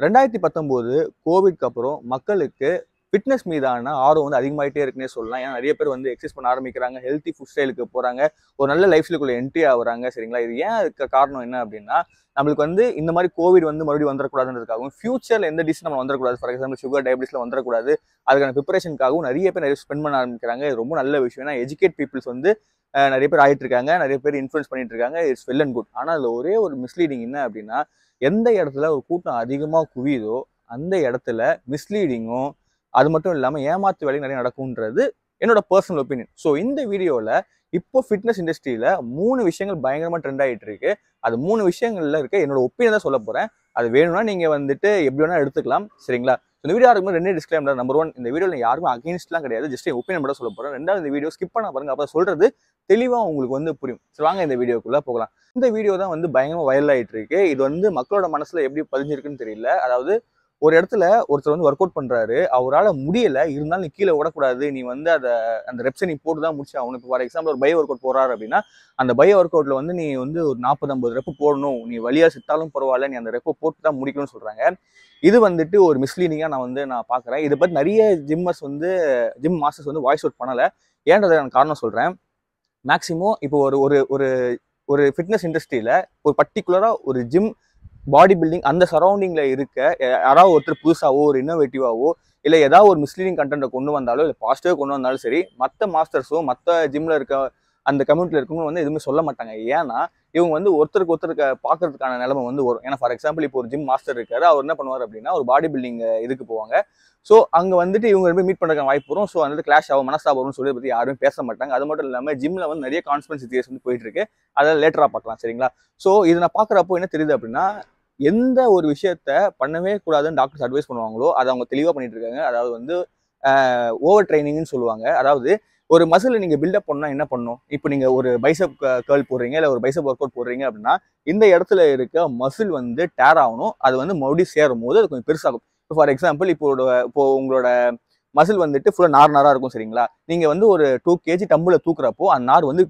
2019 கோவிட்க்கு அப்புறம் மக்களுக்கு ஃபிட்னஸ் மீதான ஆர்வம் வந்து அதிகமாயிட்டே இருக்குன்னே சொல்லலாம். ஏன்னா நிறைய பேர் வந்து எக்ஸசைஸ் பண்ண ஆரம்பிக்கிறாங்க, ஹெல்த்தி ஃபுட் ஸ்டைலுக்கு போறாங்க, ஒரு நல்ல லைஃப் ஸ்டைலுக்குள்ள என்ட்ரி ஆகுறாங்க. சரிங்களா? இது ஏன் இருக்க காரணம் என்ன அப்படின்னா, நம்மளுக்கு வந்து இந்த மாதிரி கோவிட் வந்து மறுபடியும் வந்துடக்கூடாதுன்றதுக்காகவும், ஃபியூச்சர்ல எந்த டிசீஸ் நம்ம வந்துடக்கூடாது, ஃபார் எக்ஸாம்பிள் சுகர் டயபிட்டிஸ்ல வந்துடக்கூடாது, அதுக்கான ப்ரிப்பரேஷனுக்காகவும் நிறைய பேர் நிறைய ஸ்பெண்ட் பண்ண ஆரம்பிக்கிறாங்க. இது ரொம்ப நல்ல விஷயம். ஏன்னா எஜுகேட் பீப்புள்ஸ் வந்து நிறைய பேர் ஆயிட்டு இருக்காங்க, நிறைய பேர் இன்ஃப்ளூயன்ஸ் பண்ணிட்டு இருக்காங்க. It's well and good. ஆனால் அதுல ஒரே ஒரு மிஸ்லீடிங் என்ன அப்படின்னா, எந்த இடத்துல ஒரு கூட்டம் அதிகமாக குவியுதோ அந்த இடத்துல மிஸ்லீடிங்கும் அது மட்டும் இல்லாமல் ஏமாத்து வேலையும் நிறைய நடக்கும்ன்றது என்னோட பர்சனல் ஒப்பீனியன். ஸோ இந்த வீடியோவில் இப்போ ஃபிட்னஸ் இண்டஸ்ட்ரியில் 3 விஷயங்கள் பயங்கரமாக ட்ரெண்ட் ஆகிட்டு இருக்கு. அது 3 விஷயங்கள்ல இருக்க என்னோட ஒப்பீனியன் தான் சொல்ல போகிறேன். அது வேணும்னா நீங்கள் வந்துட்டு எப்படி வேணால் எடுத்துக்கலாம். சரிங்களா? இந்த வீடியோ ஆரம்பிக்கும் 2 டிஸ்க்ளைமர். நம்பர் 1, இந்த வீடியோவில் யாருக்கும் அகேன்ஸ்ட்லாம் கிடையாது, ஜஸ்ட் என் ஒப்பீனியன் மட்டும் சொல்ல போகிறேன். 2வது, இந்த வீடியோ ஸ்கிப் பண்ண பாருங்க, அப்போ சொல்றது தெளிவாக உங்களுக்கு வந்து புரியும். சரி, வாங்க இந்த வீடியோக்குள்ளே போகலாம். இந்த வீடியோ தான் வந்து பயங்கரமாக வைரல் ஆகிட்டு இருக்கு. இது வந்து மக்களோட மனசுல எப்படி பதிஞ்சிருக்குன்னு தெரியல. அதாவது ஒரு இடத்துல ஒருத்தர் வந்து ஒர்க் அவுட் பண்றாரு, அவரால் முடியல, இருந்தாலும் நீ கீழே விடக்கூடாது, நீ வந்து அந்த ரெப்ஸை நீ போட்டு தான் முடிச்சு ஆகணும். இப்போ ஃபார் எக்ஸாம்பிள் ஒரு பயோ ஒர்க் அவுட் போறாரு அப்படின்னா, அந்த பயோ ஒர்க் அவுட்ல வந்து நீ வந்து ஒரு 40-50 ரெப்பு போடணும், நீ வலியா செத்தாலும் பரவாயில்ல, நீ அந்த ரெப்பை போட்டு தான் முடிக்கணும்னு சொல்றாங்க. இது வந்துட்டு ஒரு மிஸ்லீடிங்கா நான் பாக்குறேன். இதை பத்தி நிறைய ஜிம் மாஸ்டர்ஸ் வந்து வாய்ஸ் அவுட் பண்ணல. ஏன்றதை நான் காரணம் சொல்றேன். மேக்சிமம் இப்போ ஒரு ஒரு ஒரு ஒரு ஃபிட்னஸ் இண்டஸ்ட்ரியில ஒரு பர்டிகுலரா ஒரு ஜிம், பாடி பில்டிங் அந்த சரௌண்டிங்ல இருக்க யாராவது ஒருத்தர் புதுசாவோ ஒரு இன்னோவேட்டிவாவோ இல்லை ஏதாவது ஒரு மிஸ்லீடிங் கண்டென்ட்டை கொண்டு வந்தாலோ இல்லை பாசிட்டிவாக கொண்டு வந்தாலும் சரி, மற்ற மாஸ்டர்ஸோ மற்ற ஜிம்ல இருக்க அந்த கம்யூனிட்டியில் இருக்கவங்க வந்து எதுவுமே சொல்ல மாட்டாங்க. ஏன்னா இவங்க வந்து ஒருத்தருக்கு ஒருத்தருக்கு பார்க்கறதுக்கான நிலைமை வந்து வரும். ஏன்னா ஃபார் எக்ஸாம்பிள் இப்போ ஒரு ஜிம் மாஸ்டர் இருக்காரு, அவர் என்ன பண்ணுவார் அப்படின்னா ஒரு பாடி பில்டிங் இதுக்கு போவாங்க. ஸோ அங்கே வந்துட்டு இவங்க ரெண்டு மீட் பண்ணுறதுக்கு வாய்ப்பு வரும். ஸோ அந்த கிளாஷ் ஆகும், மனஸ்தாபம் வரும்னு சொல்லி பற்றி யாருமே பேச மாட்டாங்க. அது மட்டும் இல்லாமல் ஜிம்ல வந்து நிறைய கான்ஸ்பிரன்சி தியரிஸ் வந்து போயிட்டு இருக்கு. அதை லேட்டராக பார்க்கலாம். சரிங்களா? ஸோ இது நான் பார்க்குறப்போ என்ன தெரியுது அப்படின்னா, எந்த ஒரு விஷயத்த பண்ணவே கூடாதுன்னு டாக்டர்ஸ் அட்வைஸ் பண்ணுவாங்களோ அதை அவங்க தெளிவாக பண்ணிட்டு இருக்காங்க. அதாவது வந்து ஓவர் ட்ரைனிங்னு சொல்லுவாங்க. அதாவது ஒரு மசிலை நீங்க பில்டப் பண்ணா என்ன பண்ணும்? இப்போ நீங்க ஒரு பைசப் கேர்ள் போடுறீங்க, இல்லை ஒரு பைசப் ஒர்க் அவுட் போடுறீங்க அப்படின்னா, இந்த இடத்துல இருக்க மசில் வந்து டேர் ஆகணும். அது வந்து மறுபடியும் சேரும் போது அது கொஞ்சம் பெருசாகும். இப்போ ஃபார் எக்ஸாம்பிள் இப்போ உங்களோட மசில் வந்துட்டு ஃபுல்லாக நார் இருக்கும். சரிங்களா? நீங்க வந்து ஒரு 2 kg டம்புல தூக்குறப்போ அந்த நார் வந்து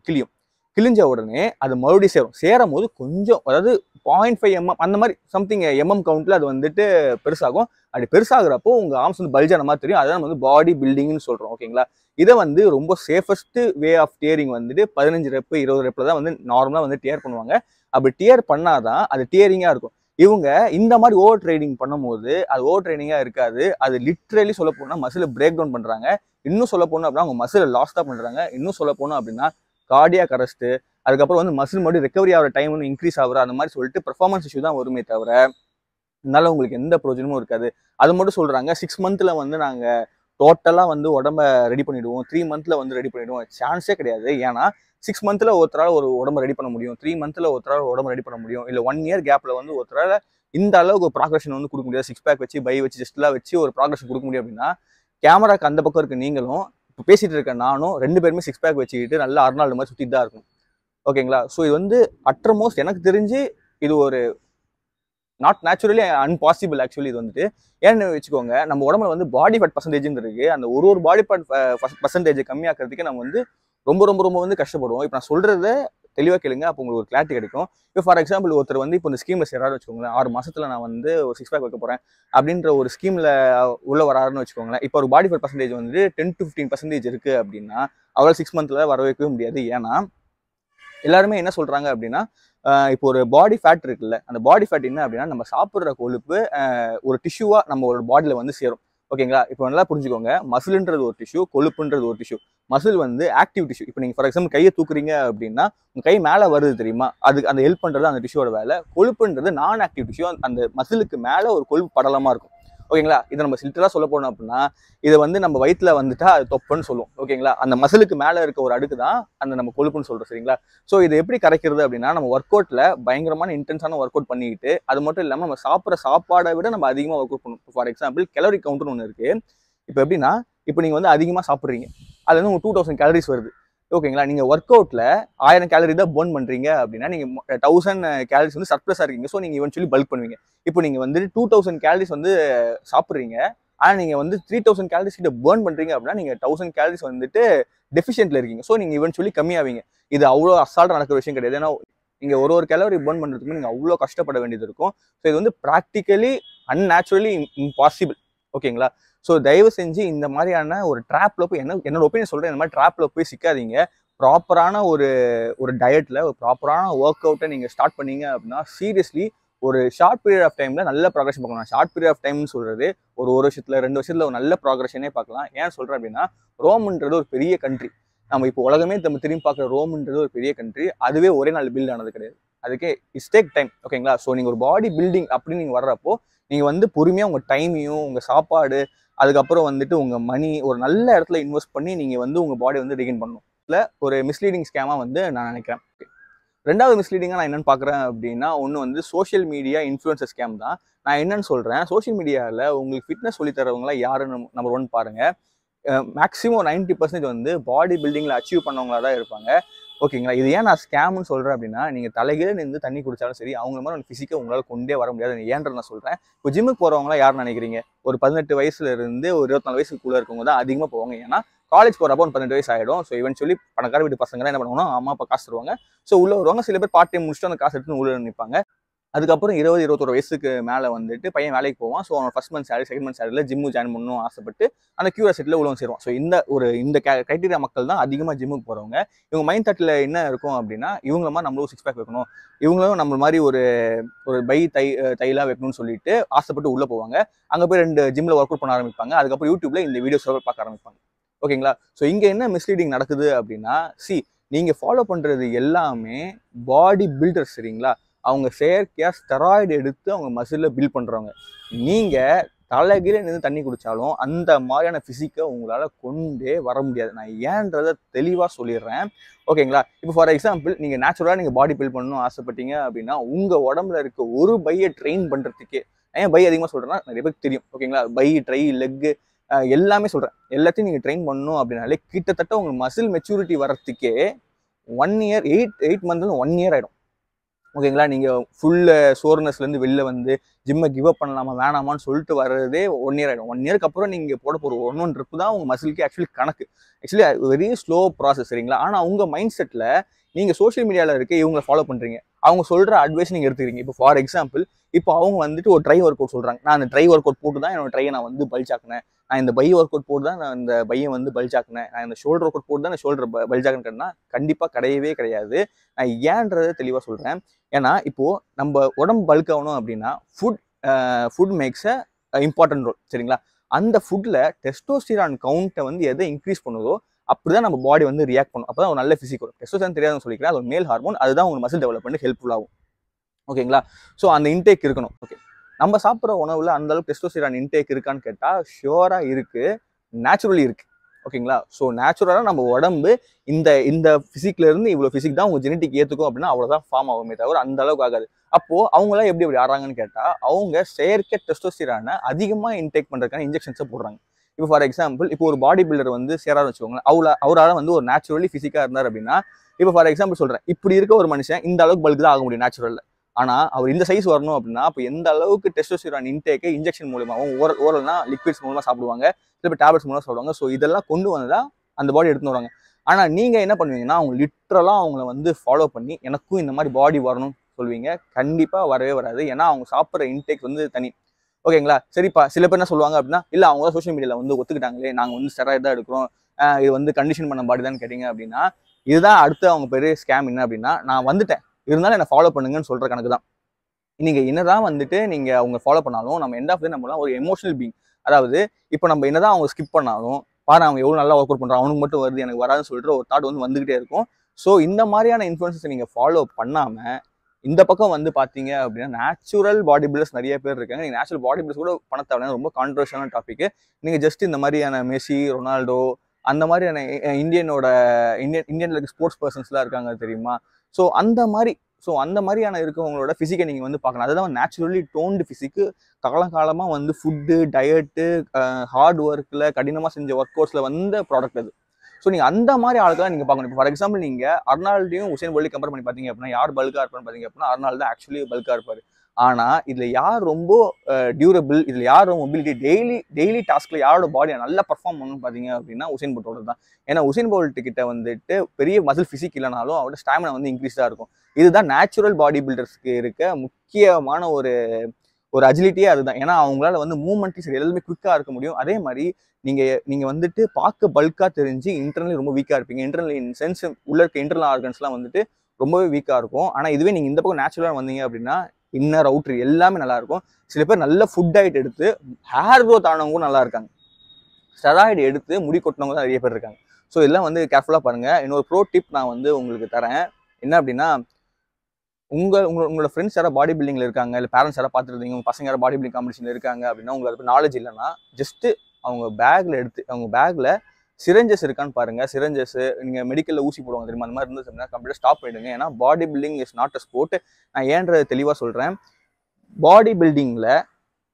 கிழிஞ்ச உடனே அது மறுபடியும் சேரும் போது கொஞ்சம், அதாவது 0.5 mm அந்த மாதிரி சம்திங் எம்எம் கவுண்ட்ல அது வந்துட்டு பெருசாகும். அப்படி பெருசாகிறப்போ உங்க ஆர்ம்ஸ் வந்து பல்ஜான மாதிரி தெரியும். அதான் நம்ம வந்து பாடி பில்டிங்னு சொல்றோம். ஓகேங்களா? இதை வந்து ரொம்ப சேஃபஸ்ட் வே ஆஃப் டியரிங் வந்துட்டு 15 ரெப்பு 20 ரெப்புல தான் வந்து நார்மலா வந்து டியர் பண்ணுவாங்க. அப்படி டியர் பண்ணாதான் அது டியரிங்கா இருக்கும். இவங்க இந்த மாதிரி ஓவர் ட்ரைனிங் பண்ணும்போது அது ஓவர் ட்ரைனிங்கா இருக்காது. அது லிட்ரலி சொல்ல போனா மசிலை பிரேக் டவுன் பண்றாங்க. இன்னும் சொல்ல போனோம் அப்படின்னா அவங்க மசிலை லாஸ் தான் பண்றாங்க. இன்னும் சொல்ல போனோம் அப்படின்னா கார்டியாக் அரெஸ்ட், அதுக்கப்புறம் வந்து மசில் மறுபடியும் ரெக்கவரி ஆகிற டைம் வந்து இன்க்ரீஸ் ஆகுற அந்த மாதிரி சொல்லிட்டு பெர்ஃபார்மன்ஸ் இஷ்யூ தான் வருமே தவிர இதனால உங்களுக்கு எந்த பிரயோஜனமும் இருக்காது. அது மட்டும் சொல்றாங்க 6 மந்த்ல வந்து நாங்க டோட்டலா வந்து உடம்ப ரெடி பண்ணிடுவோம், 3 மந்த்ல வந்து ரெடி பண்ணிடுவோம். சான்ஸே கிடையாது. ஏன்னா 6 மந்த்ல ஒருத்தரால ஒரு உடம்ப ரெடி பண்ண முடியும், 3 மந்த்ல ஒருத்தரால உடம்ப ரெடி பண்ண முடியும், இல்ல 1 இயர் கேப்ல வந்து ஒருத்தரால இந்த அளவுக்கு ஒரு ப்ராக்ரஷன் வந்து கொடுக்க முடியாது. 6 பேக் வச்சு பை வச்சு ஜஸ்ட்லாம் வச்சு ஒரு ப்ராக்ரஷன் கொடுக்க முடியும் அப்படின்னா, கேமராக்கு அந்த பக்கம் இருக்க நீங்களும் இப்போ பேசிட்டு இருக்க நானும் 2 பேருமே 6 பேக் வச்சுக்கிட்டு நல்லா அர்னால்டு மாதிரி சுத்திட்டு தான் இருக்கும். ஓகேங்களா? ஸோ இது வந்து அட்ரமோஸ்ட் எனக்கு தெரிஞ்சு இது ஒரு நாட் நேச்சுரலி அன்பாசிபிள். ஆக்சுவலி இது வந்துட்டு ஏன்னு வச்சுக்கோங்க, நம்ம உடம்புல வந்து பாடி ஃபேட் பர்சன்டேஜ் இருக்கு. அந்த ஒரு பாடி ஃபேட் பர்சன்டேஜ் கம்மியாக்கிறதுக்கு நம்ம வந்து ரொம்ப ரொம்ப ரொம்ப வந்து கஷ்டப்படுவோம். இப்போ நான் சொல்றத தெளிவாக கேளுங்க, அப்போ உங்களுக்கு ஒரு கிளாரிட்டி கிடைக்கும். இப்போ ஃபார் எக்ஸாம்பிள் ஒருத்தர் வந்து இப்போ இந்த ஸ்கீம்ல சேராரு வச்சுக்கோங்களேன், 6 மாசத்துல நான் வந்து ஒரு 6 பேக் வைக்க போறேன் அப்படின்ற ஒரு ஸ்கீம்ல உள்ள வராருன்னு வச்சுக்கோங்களேன். இப்போ ஒரு பாடி ஃபேட் பர்சன்டேஜ் வந்து 10 to 15% இருக்கு அப்படின்னா அவரால் 6 மந்த்ல வர வைக்கவே முடியாது. ஏன்னா எல்லாருமே என்ன சொல்றாங்க அப்படின்னா, இப்போ ஒரு பாடி ஃபேட் இருக்குல்ல, அந்த பாடி ஃபேட் என்ன அப்படின்னா நம்ம சாப்பிட்ற கொழுப்பு ஒரு டிஷ்யூவா நம்ம ஒரு பாடியில வந்து சேரும். ஓகேங்களா? இப்போ நல்லா புரிஞ்சுக்கோங்க, மசில்ன்றது ஒரு டிஷ்யூ, கொழுப்புன்றது ஒரு டிஷ்யூ. மசில் வந்து ஆக்டிவ் டிஷ்யூ. இப்போ நீங்க ஃபார் எக்ஸாம்பிள் கையை தூக்குறீங்க அப்படின்னா உங்க கை மேலே வருது தெரியுமா, அதுக்கு அந்த ஹெல்ப் பண்றது அந்த டிஷ்யூவோட வேலை. கொழுப்புன்றது நான் ஆக்டிவ் டிஷ்யூ. அந்த மசிலுக்கு மேலே ஒரு கொழுப்பு படலமா இருக்கும். ஓகேங்களா? இதை நம்ம சில்டரா சொல்ல போனோம் அப்படின்னா, இதை வந்து நம்ம வயிற்றுல வந்துட்டா அது தொப்பன்னு சொல்லுவோம். ஓகேங்களா? அந்த மசிலுக்கு மேலே இருக்க ஒரு அடுக்கு தான் அந்த நம்ம கொழுப்புன்னு சொல்றோம். சரிங்களா? ஸோ இது எப்படி கரைக்கிறது அப்படின்னா, நம்ம ஒர்க் அவுட்ல பயங்கரமான இன்டென்ஸான ஒர்க் அவுட் பண்ணிக்கிட்டு, அது மட்டும் இல்லாமல் நம்ம சாப்பிட்ற சாப்பாடை விட நம்ம அதிகமாக ஒர்க் அவுட் பண்ணணும். ஃபார் எக்ஸாம்பிள் கலோரி கவுண்டர்னு ஒன்று இருக்கு. இப்போ எப்படின்னா, இப்போ நீங்க வந்து அதிகமாக சாப்பிட்றீங்க, அது வந்து 2000 கேலரிஸ் வருது. ஓகேங்களா? நீங்க ஒர்க் அவுட்ல 1000 கேலரி தான் பர்ன் பண்றீங்க அப்படின்னா நீங்க 1000 கேலரிஸ் வந்து சர்ப்ளஸா இருக்கீங்க. ஸோ நீங்க இவென்ச்சுவலி பல்க் பண்ணுவீங்க. இப்போ நீங்க வந்து 2000 கேலரிஸ் வந்து சாப்பிட்றீங்க, ஆனா நீங்க வந்து 3000 கேலரிஸ் கிட்ட பர்ன் பண்றீங்க அப்படின்னா நீங்க 1000 கேலரிஸ் வந்துட்டு டெஃபிஷியன்ட்ல இருக்கீங்க. ஸோ நீங்க இவென்ச்சுவலி கம்மியாவீங்க. இது அவ்வளோ அசால்ட்டா நடக்கிற விஷயம் கிடையாது. ஏன்னா நீங்க ஒரு கேலரி பர்ன் பண்றதுக்கு நீங்க அவ்வளோ கஷ்டப்பட வேண்டியது இருக்கும். ஸோ இது வந்து ப்ராக்டிக்கலி அன்நேச்சுரலி இம்பாசிபிள். ஓகேங்களா? ஸோ தயவு செஞ்சு இந்த மாதிரியான ஒரு ட்ராப்ல போய் என்னோட ஒப்பீனியன் சொல்றேன், இந்த மாதிரி ட்ராப்ல போய் சிக்காதீங்க. ப்ராப்பரான ஒரு டயட்ல ஒரு ப்ராப்பரான ஒர்க் அவுட்டை நீங்க ஸ்டார்ட் பண்ணீங்க அப்படின்னா சீரியஸ்லி ஒரு ஷார்ட் பீரியட் ஆஃப் டைம்ல நல்ல ப்ராக்ரஷன் பார்க்கலாம். ஷார்ட் பீரியட் ஆஃப் டைம்னு சொல்றது ஒரு வருஷத்துல 2 வருஷத்துல ஒரு நல்ல ப்ராக்ரஷனே பார்க்கலாம். ஏன் சொல்றேன் அப்படின்னா, ரோம்ன்றது ஒரு பெரிய கண்ட்ரி. நம்ம இப்போ உலகமே நம்ம திரும்பி பார்க்குற ரோம்ன்றது ஒரு பெரிய கண்ட்ரி. அதுவே ஒரே நாள் பில்ட் ஆனது கிடையாது. அதுக்கு இட்ஸ் டேக் டைம். ஓகேங்களா? ஸோ நீங்க ஒரு பாடி பில்டிங் அப்படின்னு நீங்க வர்றப்போ நீங்க வந்து பொறுமையா உங்க டைமையும் உங்க சாப்பாடு அதுக்கப்புறம் வந்துட்டு உங்க மணி ஒரு நல்ல இடத்துல இன்வெஸ்ட் பண்ணி நீங்க வந்து உங்க பாடி வந்து ரெகெயின் பண்ணணும். இல்ல ஒரு மிஸ்லீடிங் ஸ்கேமா வந்து நான் நினைக்கிறேன். ரெண்டாவது மிஸ்லீடிங்காக நான் என்னன்னு பார்க்குறேன் அப்படின்னா, ஒன்று வந்து சோஷியல் மீடியா இன்ஃப்ளூயன்சர் ஸ்கேம் தான். நான் என்னன்னு சொல்கிறேன், சோஷியல் மீடியாவில் உங்களுக்கு ஃபிட்னஸ் சொல்லி தரவங்களாம் யாருன்னு நம்பர் 1 பாருங்க. மேக்ஸிமம் 90% வந்து பாடி பில்டிங்கில் அச்சீவ் பண்ணவங்களா தான் இருப்பாங்க. ஓகேங்களா? இது ஏன் நான் ஸ்கேம்னு சொல்கிறேன் அப்படின்னா, நீங்கள் தலைகீழ நின்று தண்ணி குடிச்சாலும் சரி, அவங்க மாதிரி ஒரு ஃபிசிக்கை உங்களால் கொண்டே வர முடியாது. ஏன்றது நான் சொல்கிறேன். இப்போ ஜிம்முக்கு போகிறவங்களாம் யாருன்னு நினைக்கிறீங்க? ஒரு 18 வயசுல இருந்து ஒரு 24 வயசுக்குள்ளே இருக்கவங்க தான் அதிகமாக போவாங்க. ஏன்னா காலேஜ் போகிறப்போ ஒரு 18 வயசு ஆகிடும். ஸோ இவென்ச்சுவலி பணக்கார வீட்டு பசங்க என்ன பண்ணுவாங்கன்னா, அம்மா அப்பா காசு தருவாங்க. ஸோ உள்ள வருவாங்க. சில பேர் பார்ட் டைம் முடிச்சுட்டு அந்த காசு எடுத்துன்னு உள்ள நிற்பாங்க. அதுக்கப்புறம் 20, 21 வயசுக்கு மேலே வந்துட்டு பையன் வேலைக்கு போவான். ஸோ அவன் first month salary, second month சேலரியில் ஜிம்மு ஜாயின் பண்ணணும் ஆசைப்பட்டு அந்த கியூரியாசிட்டியில் உள்ள சேருவான். ஸோ இந்த கிரைட்டீரியா மக்கள் தான் அதிகமாக ஜிம்முக்கு போகிறவங்க. இவங்க மைண்ட் தாட்டில் என்ன இருக்கும் அப்படின்னா, இவங்கள மாதிரி நம்மளும் 6 பேக் வைக்கணும், இவங்களும் நம்ம மாதிரி ஒரு பை தைலாக வைக்கணும்னு சொல்லிட்டு ஆசைப்பட்டு உள்ளே போவாங்க. அங்கே போய் 2 ஜிம்மில் ஒர்க் அவுட் பண்ண ஆரம்பிப்பாங்க. அதுக்கப்புறம் யூடியூப்ல இந்த வீடியோஸ் பார்க்க ஆரம்பிப்பாங்க. ஓகேங்களா? ஸோ இங்கே என்ன மிஸ்லீடிங் நடக்குது அப்படின்னா, நீங்கள் ஃபாலோ பண்ணுறது எல்லாமே பாடி பில்டர்ஸ். சரிங்களா? அவங்க செயற்கையாக ஸ்டெராய்டு எடுத்து அவங்க மசிலில் பில்ட் பண்ணுறவங்க. நீங்கள் தலைகீழ நின்று தண்ணி குடித்தாலும் அந்த மாதிரியான ஃபிசிக்கை உங்களால் கொண்டே வர முடியாது. நான் ஏன்றதை தெளிவாக சொல்லிடுறேன். ஓகேங்களா? இப்போ ஃபார் எக்ஸாம்பிள் நீங்கள் நேச்சுரலாக நீங்கள் பாடி பில்ட் பண்ணணும்னு ஆசைப்பட்டீங்க அப்படின்னா, உங்கள் உடம்புல இருக்க ஒரு பையை ட்ரெயின் பண்ணுறதுக்கே, ஏன் பை அதிகமாக சொல்கிறேன்னா நிறைய பேருக்கு தெரியும். ஓகேங்களா? பை, ட்ரை, லெக்கு எல்லாமே சொல்கிறேன். எல்லாத்தையும் நீங்கள் ட்ரெயின் பண்ணணும் அப்படின்னாலே கிட்டத்தட்ட உங்களுக்கு மசில் மெச்சூரிட்டி வர்றதுக்கே 1 இயர் 8 மந்த்லேருந்து 1 இயர் ஆகிடும். ஓகேங்களா? நீங்கள் ஃபுல்லு சோர்னஸ்லேருந்து வெளில வந்து ஜிம்மை கிவ் அப் பண்ணலாமா வேணாமான்னு சொல்லிட்டு வர்றதே 1 இயர் ஆகிடும். 1 இயருக்கு அப்புறம் நீங்கள் போட போகிற 1 ட்ரிப்பு தான் உங்கள் மசிலுக்கு ஆக்சுவலி கணக்கு. Actually very slow process. சரிங்களா? ஆனால் உங்கள் மைண்ட் செட்டில் நீங்கள் சோஷியல் மீடியாவில் இருக்க இவங்களை ஃபாலோ பண்ணுறீங்க. அவங்க சொல்கிற அட்வைஸ் நீங்கள் எடுத்துக்கிறீங்க. இப்போ ஃபார் எக்ஸாம்பிள் இப்போ அவங்க வந்துட்டு ஒரு ட்ரை ஒர்க் அவுட் சொல்கிறாங்க. நான் அந்த ட்ரை ஒர்க் அவுட் போட்டு தான் என்னோட ட்ரையை நான் வந்து பல்ஜாக்கினேன். நான் இந்த பை ஒர்க் அவுட் போட்டு தான் நான் இந்த பையை வந்து பல்ஜாக்கினேன். நான் இந்த ஷோல்டர் ஒர்க் அவுட் போட்டு தான் நான் ஷோல்டர் பல்ஜாக்குன்னு கண்டிப்பாக கிடையவே கிடையாது. நான் ஏன்றதை தெளிவாக சொல்கிறேன். ஏன்னா இப்போது நம்ம உடம்பு பல்க் ஆகணும் அப்படின்னா food makes a important role. சரிங்களா? அந்த ஃபுட்டில் டெஸ்டோஸ்டிரான் கவுண்ட்டை வந்து எதை இன்க்ரீஸ் பண்ணுதோ அப்படிதான் நம்ம பாடி வந்து ரியாக்ட் பண்ணும். அப்போ தான் ஒரு நல்ல ஃபிசிக் வரும். டெஸ்டோஸ்டிரான் தெரியாதுன்னு சொல்லிக்கிறேன். அது ஒரு மேல் ஹார்மோன். அதுதான் உங்களுக்கு மசில் டெவலப்மெண்ட் ஹெல்ப்ஃபுல்லாகும். ஓகேங்களா? ஸோ அந்த இன்டேக் இருக்கணும். ஓகே, நம்ம சாப்பிட்ற உணவுல அந்த அளவுக்கு டெஸ்டோஸ்டிரான் இன்டேக் இருக்கான்னு கேட்டால் ஷியோராக இருக்குது, நேச்சுரலி இருக்குது. ஓகேங்களா? ஸோ நேச்சுரலாக நம்ம உடம்பு இந்த ஃபிசிக்ல இருந்து இவ்வளோ ஃபிசிக் தான் உங்கள் ஜெனட்டிக் ஏற்றுக்கும் அப்படின்னா அவ்வளோதான் ஃபார்ம் ஆகுமே தவிர அந்த அளவுக்கு ஆகாது. அப்போது அவங்களாம் எப்படி ஆடுறாங்கன்னு கேட்டால், அவங்க செயற்கை டெஸ்டோஸ்டிரானை அதிகமாக இன்டேக் பண்ணுறதுக்கான இன்ஜெக்ஷன்ஸை போடுறாங்க. இப்போ ஃபார் எக்ஸாம்பிள் இப்போ ஒரு பாடி பில்டர் வந்து சேரான்னு வச்சுக்கோங்களேன். அவரால் வந்து ஒரு நேச்சுரலி ஃபிசிக்காக இருந்தார் அப்படின்னா, இப்போ ஃபார் எக்ஸாம்பிள் சொல்கிறேன், இப்படி இருக்க ஒரு மனுஷன் இந்த அளவுக்கு பல்க் தான் ஆக முடியும் நேச்சுரலில். ஆனால் அவர் இந்த சைஸ் வரணும் அப்படின்னா அப்போ எந்த அளவுக்கு டெஸ்டோஸ்டிரான் இன்டேக்கை இன்ஜெக்ஷன் மூலமாகவும் ஓரல்னா லிக்விட்ஸ் மூலமாக சாப்பிடுவாங்க, சில பேர் டேப்லெட்ஸ் மூலமாக சாப்பிடுவாங்க. ஸோ இதெல்லாம் கொண்டு வந்தால் அந்த பாடி எடுத்துன்னு வருவாங்க. ஆனால் நீங்கள் என்ன பண்ணுவீங்கன்னா, அவங்க லிட்ரலாக அவங்கள வந்து ஃபாலோ பண்ணி எனக்கும் இந்த மாதிரி பாடி வரணும்னு சொல்லுவீங்க. கண்டிப்பாக வரவே வராது. ஏன்னா அவங்க சாப்பிட்ற இன்டேக் வந்து தனி. ஓகேங்களா? சரிப்பா, சில பேர் என்ன சொல்லுவாங்க அப்படின்னா, இல்லை அவங்க தான் சோஷியல் மீடியாவில் வந்து ஒத்துக்கிட்டாங்களே, நாங்கள் வந்து ஸ்டெராய்டு தான் எடுக்கிறோம், இது வந்து கண்டிஷன் பண்ண பாடி தான் கேட்டீங்க அப்படின்னா, இதுதான் அடுத்து அவங்க பெரிய ஸ்கேம். என்ன அப்படின்னா, நான் வந்துட்டேன் இருந்தாலும் என்னை ஃபாலோ பண்ணுங்கன்னு சொல்கிற கணக்கு தான். நீங்கள் என்னதான் வந்துட்டு நீங்கள் அவங்க ஃபாலோ பண்ணாலும் நம்ம எண்ட் ஆஃப் டே நம்மளாம் ஒரு எமோஷனல் பீங். அதாவது இப்போ நம்ம என்னதான் அவங்க ஸ்கிப் பண்ணாலும் பாரு அவங்க எவ்வளோ நல்லா ஒர்க் அவுட் பண்ணுறான், அவனுக்கு மட்டும் வருது எனக்கு வராதுன்னு சொல்லிட்டு ஒரு தாட் வந்து வந்துகிட்டே இருக்கும். ஸோ இந்த மாதிரியான இன்ஃப்ளூயன்ஸை நீங்கள் ஃபாலோ பண்ணாமல் இந்த பக்கம் வந்து பார்த்தீங்க அப்படின்னா நேச்சுரல் பாடி பில்டர்ஸ் நிறைய பேர் இருக்காங்க. நீங்கள் நேச்சுரல் பாடி பில்டர்ஸ் கூட பண்ண தேவையான ரொம்ப கான்ட்ரவர்ஷியலான டாபிக். நீங்கள் ஜஸ்ட் இந்த மாதிரியான மெஸ்ஸி, ரொனால்டோ அந்த மாதிரியான இந்தியன்ல இருக்க ஸ்போர்ட்ஸ் பர்சன்ஸ்லாம் இருக்காங்க தெரியுமா? ஸோ அந்த மாதிரியான இருக்கவங்களோட ஃபிசிக்கை நீங்கள் வந்து பார்க்கலாம். அதுதான் நேச்சுரலி டோன்டு ஃபிசிக்கு. காலகாலமாக வந்து ஃபுட்டு, டயட்டு, ஹார்ட் ஒர்க்கில் கடினமாக செஞ்ச ஒர்க் அவுட்ஸில் வந்த ப்ராடக்ட் அது. ஸோ நீங்கள் அந்த மாதிரி ஆளுக்கெல்லாம் நீங்கள் பார்க்கணும். இப்போ ஃபார் எக்ஸாம்பிள் நீங்கள் அர்னால்டையும் உசேன் போல்ட்டையும் கம்பேர் பண்ணி பார்த்தீங்க அப்படின்னா யார் பல்காக இருப்பான்னு பார்த்தீங்க அப்படின்னா அர்னால்டு தான் ஆக்சுவலி பல்காக இருப்பார். ஆனால் இதில் யார் ரொம்ப டியூரபிள், இதில் யார் மொபிலிட்டி, டெய்லி டாஸ்கில் யாரோட பாடியை நல்லா பர்ஃபார்ம் பண்ணணும்னு பார்த்தீங்க அப்படின்னா உசேன் போல்ட்டோட தான். ஏன்னா உசேன் போல்ட் கிட்ட வந்துட்டு பெரிய மசில் ஃபிசிக் இல்லைனாலும் அவரோட ஸ்டாமினா வந்து இன்க்ரீஸாக இருக்கும். இதுதான் நேச்சுரல் பாடி பில்டர்ஸ்க்கு இருக்க முக்கியமான ஒரு அஜிலிட்டியே அதுதான். ஏன்னா அவங்களால வந்து மூவ்மெண்ட் சரி எல்லாமே குவிக்கா இருக்க முடியும். அதே மாதிரி நீங்க வந்துட்டு பார்க்க பல்கா தெரிஞ்சு இன்டர்னலி ரொம்ப வீக்கா இருப்பீங்க. இன்டர்னல் இன் சென்ஸ் உள்ள இருக்க இன்டர்னல் ஆர்கன்ஸ்லாம் வந்துட்டு ரொம்பவே வீக்கா இருக்கும். ஆனா இதுவே நீங்க இந்த பக்கம் நேச்சுரலா வந்தீங்க அப்படின்னா இன்னர் அவுட்டர் எல்லாமே நல்லா இருக்கும். சில பேர் நல்ல ஃபுட் டயட் எடுத்து ஹேர் க்ரோத் ஆனவங்க நல்லா இருக்காங்க. ஸ்டெராய்டு எடுத்து முடி கொட்டினவங்க தான் நிறைய பேர் இருக்காங்க. ஸோ இதெல்லாம் வந்து கேர்ஃபுல்லாக பாருங்க. இன்னொரு ப்ரோ டிப் நான் வந்து உங்களுக்கு தரேன். என்ன அப்படின்னா, உங்களோட ஃப்ரெண்ட்ஸ் யாராவது பாடி பில்டிங்ல இருக்காங்க, இல்லை பேரண்ட்ஸ் யாராவது பார்த்துருந்தீங்க, உங்க பசங்க யாராவது பாடி பில்டிங் காம்படிஷன் இருக்காங்க அப்படின்னா, உங்களுக்கு அது நாலேஜ் இல்லைன்னா ஜஸ்ட் அவங்க பேக்ல சிரஞ்சஸ் இருக்கான்னு பாருங்க. சிரஞ்சஸ் நீங்க மெடிக்கல்ல ஊசி போடுவாங்க தெரியுமா, அந்த மாதிரி இருந்துச்சு அப்படின்னா கம்ப்ளீட்டாக ஸ்டாப் பண்ணிடுங்க. ஏன்னா body building is not a sport. நான் ஏன்றதை தெளிவாக சொல்றேன். பாடி பில்டிங்ல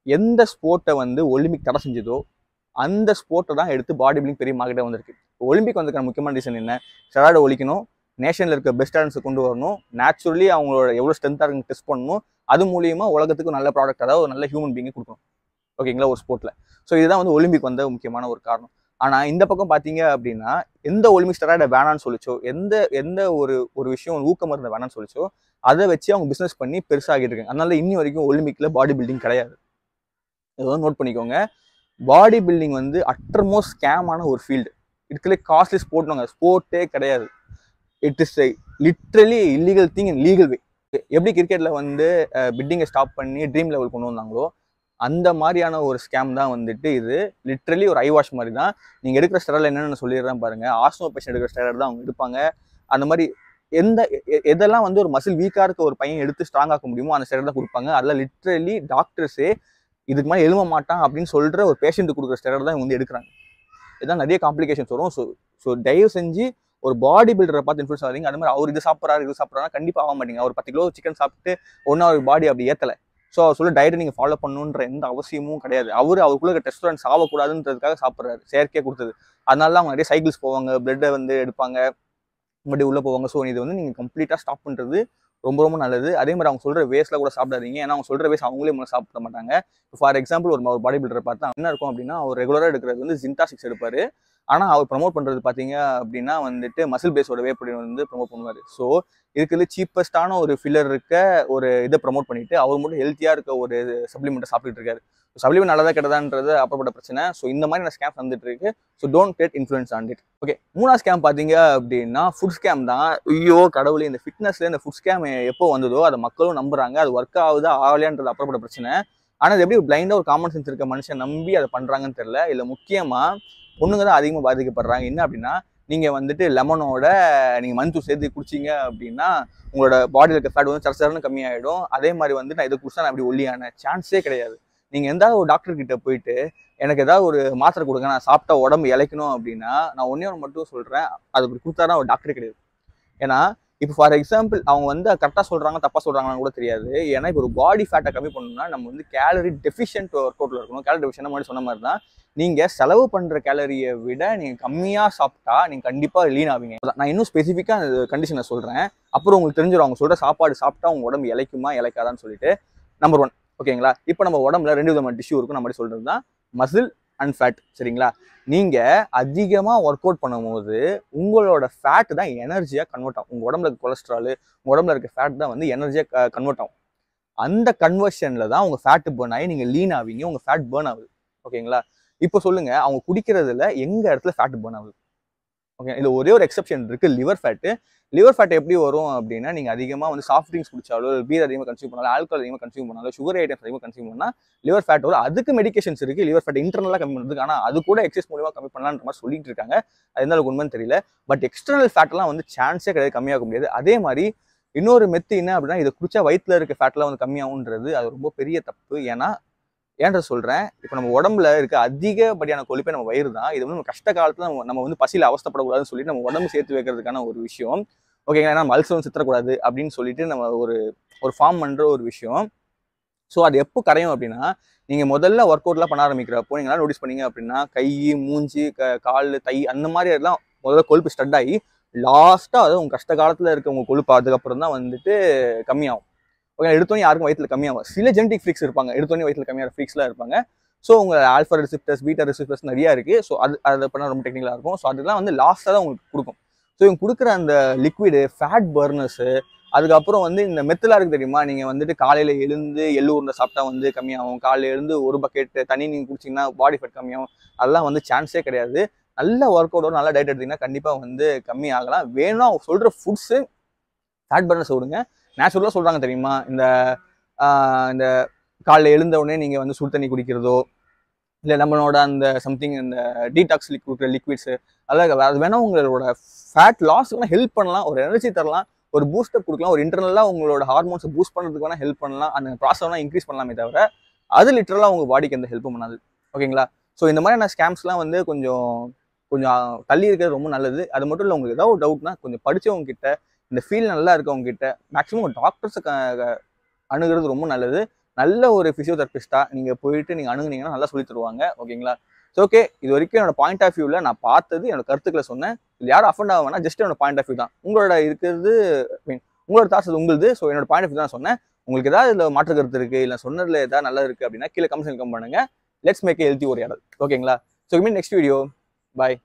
எந்த ஸ்போர்ட்டை வந்து ஒலிம்பிக் தடை செஞ்சதோ அந்த ஸ்போர்ட்டை தான் எடுத்து பாடி பில்டிங் பெரிய மார்க்கெட்டாக வந்திருக்கு. ஒலிம்பிக் வந்ததுக்கான முக்கியமான ரீசன் என்ன? ஸ்டெராய்டை ஒழிக்கணும், நேஷனில் இருக்க பெஸ்ட் டேலண்ட்ஸை கொண்டு வரணும், நேச்சுரலி அவங்களோட எவ்வளோ ஸ்ட்ரென்த்தாக இருக்குன்னு டெஸ்ட் பண்ணணும், அது மூலியமா உலகத்துக்கு நல்ல ப்ராடக்ட், அதாவது ஒரு நல்ல ஹியூமன் பீயிங் கொடுக்கணும். ஓகேங்களா, ஒரு ஸ்போர்ட்ல. ஸோ இதுதான் வந்து ஒலிம்பிக் வந்த முக்கியமான ஒரு காரணம். ஆனால் இந்த பக்கம் பார்த்தீங்க அப்படின்னா எந்த ஒலிம்பிக் ஸ்டெராய்டை வேணான்னு சொல்லிச்சோ, எந்த ஒரு விஷயம் ஊக்க மருந்து வேணான்னு சொல்லிச்சோ அதை வச்சு அவங்க பிஸ்னஸ் பண்ணி பெருசாகிட்டு இருக்காங்க. அதனால இன்னி வரைக்கும் ஒலிம்பிக்ல பாடி பில்டிங் கிடையாது. இதை வந்து நோட் பண்ணிக்கோங்க. பாடி பில்டிங் வந்து அட்டர்மோஸ்ட் ஸ்கேமான ஒரு ஃபீல்டு. இதுக்குள்ளே காஸ்ட்லி ஸ்போர்ட்டே கிடையாது. It is literally illegal thing in legal வே. எப்படி கிரிக்கெட்ல வந்து பிட்டிங்கை ஸ்டாப் பண்ணி ட்ரீம் லெவல் கொண்டு வந்தாங்களோ அந்த மாதிரியான ஒரு ஸ்கேம் தான் வந்துட்டு இது. லிட்ரலி ஒரு ஐ வாஷ் மாதிரி தான். நீங்க எடுக்கிற ஸ்டெராய்டு என்னன்னு சொல்லிடுறேன் பாருங்க. ஆஸ்துமா பேஷண்ட் எடுக்கிற ஸ்டெராய்டு தான் அவங்க எடுப்பாங்க. அந்த மாதிரி எதெல்லாம் வந்து ஒரு மசில் வீக்கா இருக்க ஒரு பையன் எடுத்து ஸ்ட்ராங் ஆக்க முடியுமோ அந்த ஸ்டெராய்டு தான் கொடுப்பாங்க. அதில் லிட்ரலி டாக்டர்ஸே இதுக்கு மேலே எழும மாட்டான் அப்படின்னு சொல்ற ஒரு பேஷண்ட் கொடுக்குற ஸ்டெராய்டு தான் இவங்க வந்து எடுக்கிறாங்க. இதான் நிறைய காம்ப்ளிகேஷன்ஸ் வரும். ஸோ தயவு செஞ்சு ஒரு பாடி பில்டரை பார்த்து இன்ஃப்ளூன்ஸ் ஆகிறீங்க. அது மாதிரி அவர் இது சாப்பிட்றாரு கண்டிப்பாக ஆக மாட்டீங்க. அவர் 10 கிலோ சிக்கன் சாப்பிட்டு ஒன்றும் அவர் பாடி அப்படி ஏற்றலை. ஸோ அவர் சொல்ல டயட்டை நீங்கள் ஃபாலோ பண்ணணுன்ற எந்த அவசியமும் கிடையாது. அவருக்குள்ள டெஸ்டோஸ்டெரான் சாவக்கூடாதுன்றதுக்காக சாப்பிட்றாரு, செயற்கையாக கொடுத்தது. அதனால தான் அவங்க நிறைய சைக்கிள்ஸ் போவாங்க, பிளட்டை வந்து எடுப்பாங்க, மறுபடியும் உள்ளே போவாங்க. ஸோ இது வந்து நீங்கள் கம்ப்ளீட்டாக ஸ்டாப் பண்ணுறது ரொம்ப ரொம்ப நல்லது. அதே மாதிரி அவங்க சொல்கிற வேஸ்ட்ல கூட சாப்பிடாதீங்க. ஏன்னா அவங்க சொல்கிற வேஸ்ட் அவங்களே முதல்ல சாப்பிட மாட்டாங்க. ஃபார் எக்ஸாம்பிள் ஒரு பாடி பில்டரை பார்த்தா என்ன இருக்கும் அப்படின்னா, அவர் ரெகுலராக எடுக்கிறது வந்து ஜிம்னாஸ்டிக்ஸ் எடுப்பார். ஆனால் அவர் ப்ரமோட் பண்ணுறது பார்த்தீங்க அப்படின்னா வந்துட்டு மசில் பேஸோட வே ப்ரோட்டீன் வந்து ப்ரமோட் பண்ணுவார். ஸோ இதுக்கு சீப்பஸ்டான ஒரு ஃபில்லர் இருக்க ஒரு இதை ப்ரமோட் பண்ணிட்டு அவர் மட்டும் ஹெல்த்தியாக இருக்க ஒரு சப்ளிமெண்ட்டை சாப்பிட்டுட்டு இருக்காரு. சப்ளிமெண்ட் நல்லதா கெட்டதான்றது அப்புறப்பட்ட பிரச்சனை. ஸோ இந்த மாதிரி ஸ்கேம் வந்துட்டு இருக்கு. So don't get influence on it. Okay, மூணாவது ஸ்கேம் பார்த்தீங்க அப்படின்னா ஃபுட் ஸ்கேம் தான். ஐயோ கடவுளே, இந்த ஃபிட்னஸ்ல இந்த ஃபுட் ஸ்கேம் எப்போ வந்ததோ அதை மக்களும் நம்புறாங்க. அது ஒர்க் ஆகுதா ஆகலையான்றது அப்புறப்பட்ட பிரச்சனை. ஆனால் அது எப்படி பிளைண்டா ஒரு காமன் சென்ஸ் இருக்க மனுஷன் நம்பி அதை பண்றாங்கன்னு தெரியல. இல்லை முக்கியமா பொண்ணுங்க தான் அதிகமாக பாதிக்கப்படுறாங்க. என்ன அப்படின்னா, நீங்க வந்துட்டு லெமனோட நீங்க மஞ்சள் சேர்த்து குடிச்சிங்க அப்படின்னா உங்களோட பாடியில் இருக்க ஃபேட் வந்து சரசரன்னு கம்மியாயிடும். அதே மாதிரி வந்து நான் இதை குடிச்சா நான் அப்படி ஒல்லியான சான்ஸே கிடையாது. நீங்க எதாவது ஒரு டாக்டர் கிட்ட போயிட்டு எனக்கு ஏதாவது ஒரு மாத்திரை கொடுங்க, நான் சாப்பிட்டா உடம்பு இழைக்கணும் அப்படின்னா நான் ஒன்னே ஒன்று மட்டும் சொல்றேன், அது அப்படி கொடுத்தாதான் ஒரு டாக்டரே கிடையாது. ஏன்னா இப்போ ஃபார் எக்ஸாம்பிள் அவங்க வந்து கரெக்டாக சொல்றாங்க தப்பா சொல்றாங்கன்னு கூட தெரியாது. ஏன்னா இப்போ ஒரு பாடி ஃபேட்டை கம்மி பண்ணணும்னா நம்ம வந்து கேலரி டெஃபிஷியன்ட் ஒர்க் அவுட்ல இருக்கணும். கேலரி டெஃபிஷியன்ட் மாதிரி சொன்ன மாதிரி தான் நீங்க செலவு பண்ற கேலரியை விட நீங்க கம்மியா சாப்பிட்டா நீங்க கண்டிப்பா லீன் ஆவீங்க. நான் இன்னும் ஸ்பெசிஃபிக்கா கண்டிஷனை சொல்றேன், அப்புறம் உங்களுக்கு தெரிஞ்சிடும் அவங்க சொல்ற சாப்பாடு சாப்பிட்டா உங்க உடம்பு இழைக்குமா இழைக்காதான்னு சொல்லிட்டு. நம்பர் 1, ஓகேங்களா. இப்போ நம்ம உடம்புல 2 விதமான டிஷ்யூ இருக்கும். நம்ம சொல்றது தான் மசில் அண்ட் ஃபேட். சரிங்களா. நீங்க அதிகமா ஒர்க் அவுட் பண்ணும்போது உங்களோட ஃபேட் தான் எனர்ஜியா கன்வெர்ட் ஆகும். உங்க உடம்புல இருக்க கொலஸ்ட்ரால், உங்க உடம்புல இருக்க ஃபேட் தான் வந்து எனர்ஜியா கன்வெர்ட் ஆகும். அந்த கன்வர்ஷன்ல தான் உங்க ஃபேட் பர்ன் ஆகி நீங்க லீன் ஆவீங்க, உங்க ஃபேட் பர்ன் ஆகுது. ஓகேங்களா. இப்போ சொல்லுங்க, அவங்க குடிக்கிறதுல எங்க இடத்துல ஃபேட் பர்ன் ஆகுது? ஓகே, இது ஒரே ஒரு எக்ஸப்ஷன் இருக்கு, லிவர் ஃபேட். லிவர் ஃபேட் எப்படி வரும் அப்படின்னா, நீங்க அதிகமா வந்து சாஃப்ட் ட்ரிங்க்ஸ் குடிச்சாலோ, பீர் அதிகமாக கன்சியூம் பண்ணாலும், ஆல்கஹால் அதிகமாக கன்சியூம் பண்ணாலும், சுகர் ஐட்டம்ஸ் அதிகமாக கன்சியூம் பண்ணா லிவர் ஃபேட் வரும். அதுக்கு மெடிகேஷன்ஸ் இருக்கு லிவர் ஃபேட் இன்டர்னலா கம்மி பண்ணுறதுக்கு. ஆனால் அது கூட எக்ஸஸ் மூலமா கம்மி பண்ணலான்ற மாதிரி சொல்லிட்டு இருக்காங்க. அது எந்த அளவுக்கு உண்மைன்னு தெரியல. பட் எக்ஸ்டர்னல் ஃபேட்லாம் வந்து சான்ஸே கிடையாது, கம்மியாக முடியாது. அதே மாதிரி இன்னொரு மெத்து என்ன அப்படின்னா, இதை குடிச்சா வயிற்றுல இருக்க ஃபேட்லாம் வந்து கம்மியாகுன்றது அது ரொம்ப பெரிய தப்பு. ஏன்ற சொல்றேன், இப்போ நம்ம உடம்புல இருக்க அதிகப்படியான கொழுப்பே நம்ம வயிறு தான். இது வந்து நம்ம கஷ்ட காலத்துல நம்ம வந்து பசியில அவஸ்தப்படக்கூடாதுன்னு சொல்லிட்டு நம்ம உடம்பு சேர்த்து வைக்கிறதுக்கான ஒரு விஷயம். ஓகேங்களா. ஏன்னா மல்சம் சித்தரக்கூடாது அப்படின்னு சொல்லிட்டு நம்ம ஒரு ஃபார்ம் பண்ற ஒரு விஷயம். ஸோ அது எப்போ கரையும் அப்படின்னா, நீங்க முதல்ல ஒர்க் அவுட்லாம் பண்ண ஆரம்பிக்கிறப்போ நீங்க நோட்டீஸ் பண்ணீங்க அப்படின்னா கை, மூஞ்சி, கால், தை அந்த மாதிரி எல்லாம் முதல்ல கொழுப்பு ஸ்டட் ஆகி லாஸ்டா அது உங்க கஷ்ட காலத்துல இருக்க உங்க கொழுப்பு அதுக்கப்புறம் தான் வந்துட்டு கம்மியாகும். ஓகே, எடுத்தோன்னே யாருக்கும் வயிற்றுல கம்மியாகும். சில ஜெனடிக் ஃப்ரீக்ஸ் இருப்பாங்க, எடுத்தோன்னே வயிற்றுல கம்மியான ஃப்ரீக்ஸ்லாம் இருப்பாங்க. ஸோ உங்க ஆல்ஃபா ரிசெப்டர்ஸ், பீட்டா ரிசெப்டர்ஸ் நிறையா இருக்கு. ஸோ அதை பண்ணால் ரொம்ப டெக்னிக்கலாக இருக்கும். ஸோ அதெல்லாம் வந்து லாஸ்ட்டாக தான் உங்களுக்கு கொடுக்கும். ஸோ இவங்க கொடுக்குற அந்த லிக்விடு ஃபேட் பர்னர்ஸு அதுக்கப்புறம் வந்து இந்த மெத்தலா இருக்கு தெரியுமா, நீங்க வந்துட்டு காலையில எழுந்து எள்ளு உருண்டை சாப்பிட்டா வந்து கம்மியாகும், காலையில எழுந்து ஒரு பக்கெட் தண்ணி நீங்க குடிச்சீங்கன்னா பாடி ஃபேட் கம்மியாகும், அதெல்லாம் வந்து சான்ஸே கிடையாது. நல்ல ஒர்க் அவுட்டோட நல்ல டயட் எடுத்தீங்கன்னா கண்டிப்பா வந்து கம்மி ஆகலாம். வேணும்னா அவங்க சொல்ற ஃபுட்ஸ் ஸ்டார்ட் பண்ண சொல்லுங்க. நேச்சுரலா சொல்றாங்க தெரியுமா, இந்த காலைல எழுந்த உடனே நீங்க வந்து சுடு தண்ணி குடிக்கிறதோ, இல்லை நம்மளோட அந்த சம்திங் இந்த டீடாக்ஸ் லிக்விட்ஸ் அதெல்லாம் அது வேணா உங்களோட ஃபேட் லாஸ் வேணா ஹெல்ப் பண்ணலாம், ஒரு எனர்ஜி தரலாம், ஒரு பூஸ்டப் கொடுக்கலாம், ஒரு இன்டர்னலாக உங்களோட ஹார்மோன்ஸை பூஸ்ட் பண்ணுறதுக்கு வேணா ஹெல்ப் பண்ணலாம், அந்த ப்ராசஸ் வேணா இன்க்ரீஸ் பண்ணலாமே தவிர அது லிட்டரலாக உங்கள் பாடிக்கு எந்த ஹெல்ப்பும் பண்ணாது. ஓகேங்களா? ஸோ இந்த மாதிரியான ஸ்கேம்ஸ்லாம் வந்து கொஞ்சம் கொஞ்சம் தள்ளி இருக்கிறது ரொம்ப நல்லது. அது மட்டும் இல்லை, உங்களுக்கு ஏதாவது ஒரு டவுட்னா கொஞ்சம் படித்தவங்க கிட்ட, இந்த ஃபீல்ட் நல்லா இருக்கவங்க கிட்ட, மேக்ஸிமம் டாக்டர்ஸை அணுகிறது ரொம்ப நல்லது. நல்ல ஒரு பிசியோதெரபிஸ்டா நீங்க போயிட்டு நீங்க அணுகுனீங்கன்னா நல்லா சொல்லி தருவாங்க. ஓகேங்களா? ஸோ ஓகே, இது வரைக்கும் என்னோட பாயிண்ட் ஆஃப் வியூவில் நான் பார்த்தது, என்னோட கருத்துக்களை சொன்னேன். இது யாரும் அஃபண்ட் ஆக வேணா, ஜஸ்ட் என்னோட பாயிண்ட் ஆஃப் வியூ தான். உங்களோட இருக்கிறது மீன் உங்களோட தாட்ஸ் அது உங்களுது. ஸோ என்னோட பாயிண்ட் ஆஃப் வியூ தான் சொன்னேன். உங்களுக்கு ஏதாவது இதில் மாற்று கருத்து இருக்கு, இல்லை சொன்னதுல ஏதாவது நல்லா இருக்கு அப்படின்னா கீழே கமெண்ட்ஸ் கம் பண்ணுங்க. லெட்ஸ் மேக் ஹெல்த்தி உரையாடல். ஓகேங்களா? So mean next video. பாய்.